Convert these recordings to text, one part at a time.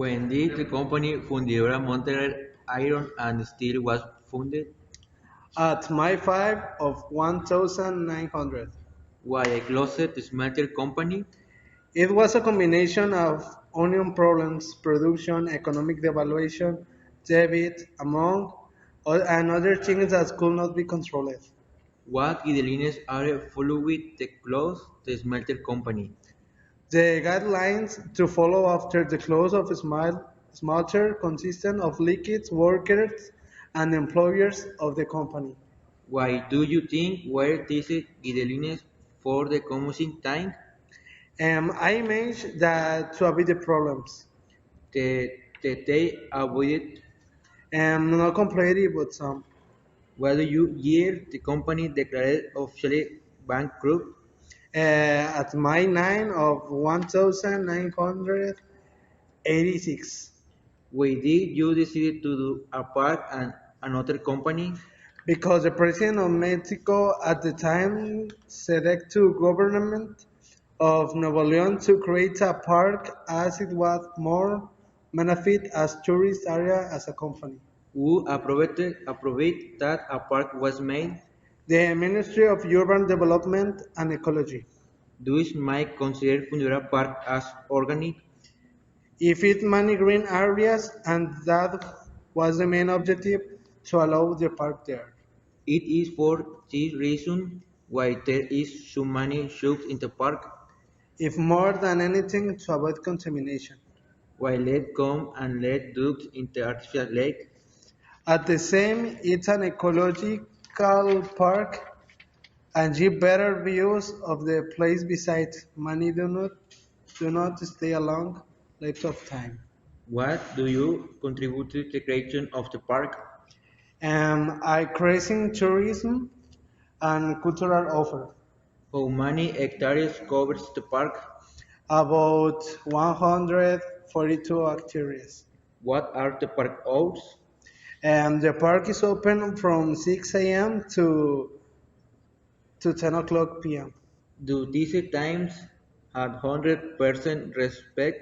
When did the company Fundidora Monterrey Iron and Steel was founded? At my 5 of 1900. Why a closet smelter company? It was a combination of onion problems, production, economic devaluation, debit, and other things that could not be controlled. What guidelines are followed with the close the smelter company? The guidelines to follow after the close of smelter consisted of liquids, workers, and employers of the company. Why do you think were these guidelines for the coming time? I imagine that to avoid the problems. That they avoided? Not completely, but some. What do you year the company declared officially bankrupt? At my 9 of 1986. Why did you decide to do a park and another company? Because the president of Mexico at the time said to government of Nuevo León to create a park as it was more benefit as tourist area as a company. Who approved that a park was made? The Ministry of Urban Development and Ecology. Does might consider Fundidora Park as organic? If it many green areas and that was the main objective to allow the park there. It is for this reason why there is so many shops in the park. If more than anything to avoid contamination. Why let come and let ducks in the artificial lake? At the same, it's an ecological park and give better views of the place besides many do not stay a long length of time. What do you contribute to the creation of the park? I creating tourism and cultural offer. How many hectares covers the park? About 142 activities. What are the park hours? The park is open from 6 a.m. to 10 o'clock p.m. Do these times have 100% respect?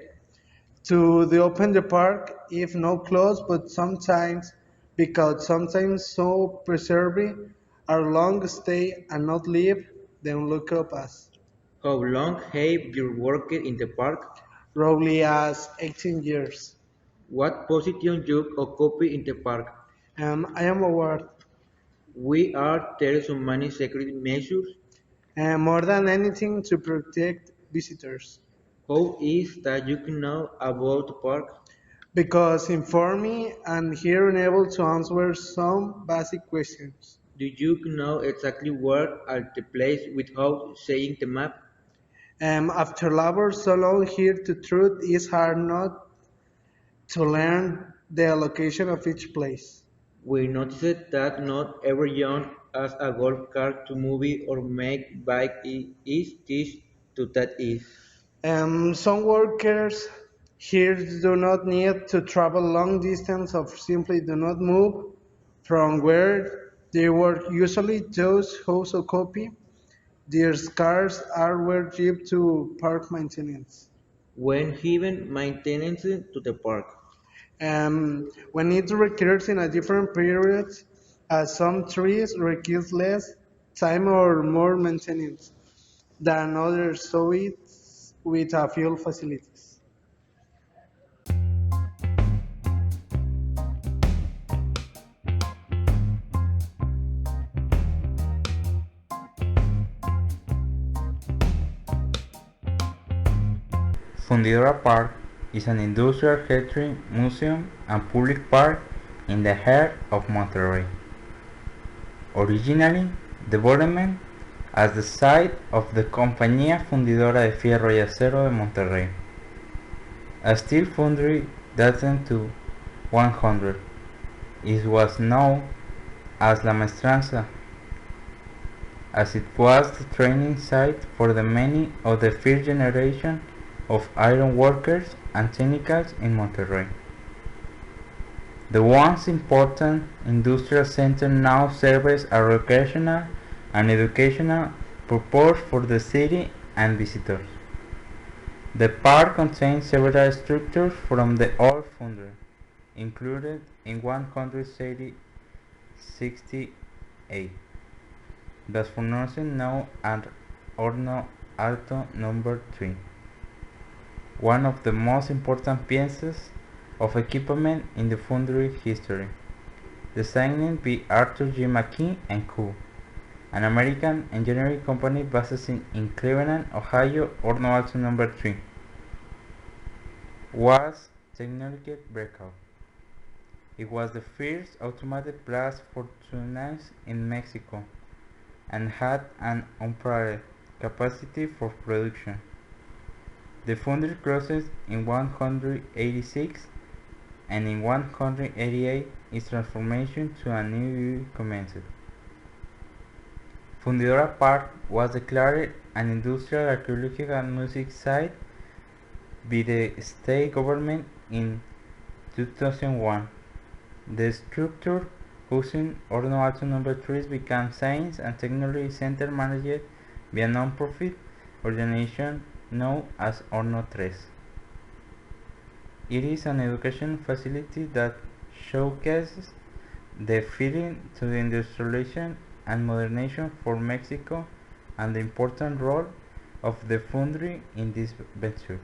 To the open the park, if not closed, but sometimes because sometimes so preserving our long stay and not leave, then look up as How long have you worked in the park? roughly as 18 years. What position you occupy in the park? I am aware, We are there so many security measures. more than anything to protect visitors. How is that you can know about the park? Because inform me and here unable to answer some basic questions. Do you know exactly where are the place without saying the map? After labor so long here to truth is hard not to learn the location of each place. We noticed that not everyone has a golf cart to movie or make bike is this to that is. Some workers here do not need to travel long distance or simply do not move from where they work. Usually those who occupy their cars are where jeep to park maintenance. When given maintenance to the park, When it recurs in a different period, as some trees require less time or more maintenance than others, so it's with a fuel facilities. Fundidora Park is an industrial history museum and public park in the heart of Monterrey. Originally developed as the site of the Compañía Fundidora de Fierro y Acero de Monterrey, a steel foundry dating to 100. It was known as La Maestranza, as it was the training site for the many of the first generation of iron workers and technicians in Monterrey. The once important industrial center now serves a recreational and educational purpose for the city and visitors. The park contains several structures from the old foundry, included in 168. The formation now at Horno Alto number 3, one of the most important pieces of equipment in the foundry history, designed by Arthur G. McKee and Co., an American engineering company based in Cleveland, Ohio. Horno Alto number 3 was technologically breakout. It was the first automated blast furnace in Mexico and had an unparalleled capacity for production. The foundry closed in 186, and in 188 its transformation to a new era commenced. Fundidora Park was declared an industrial, archaeological, and music site by the state government in 2001. The structure housing Horno Alto number 3 became Science and Technology Center managed by a non-profit organization known as Horno 3. It is an education facility that showcases the feeding to the industrialization and modernization for Mexico and the important role of the foundry in this venture.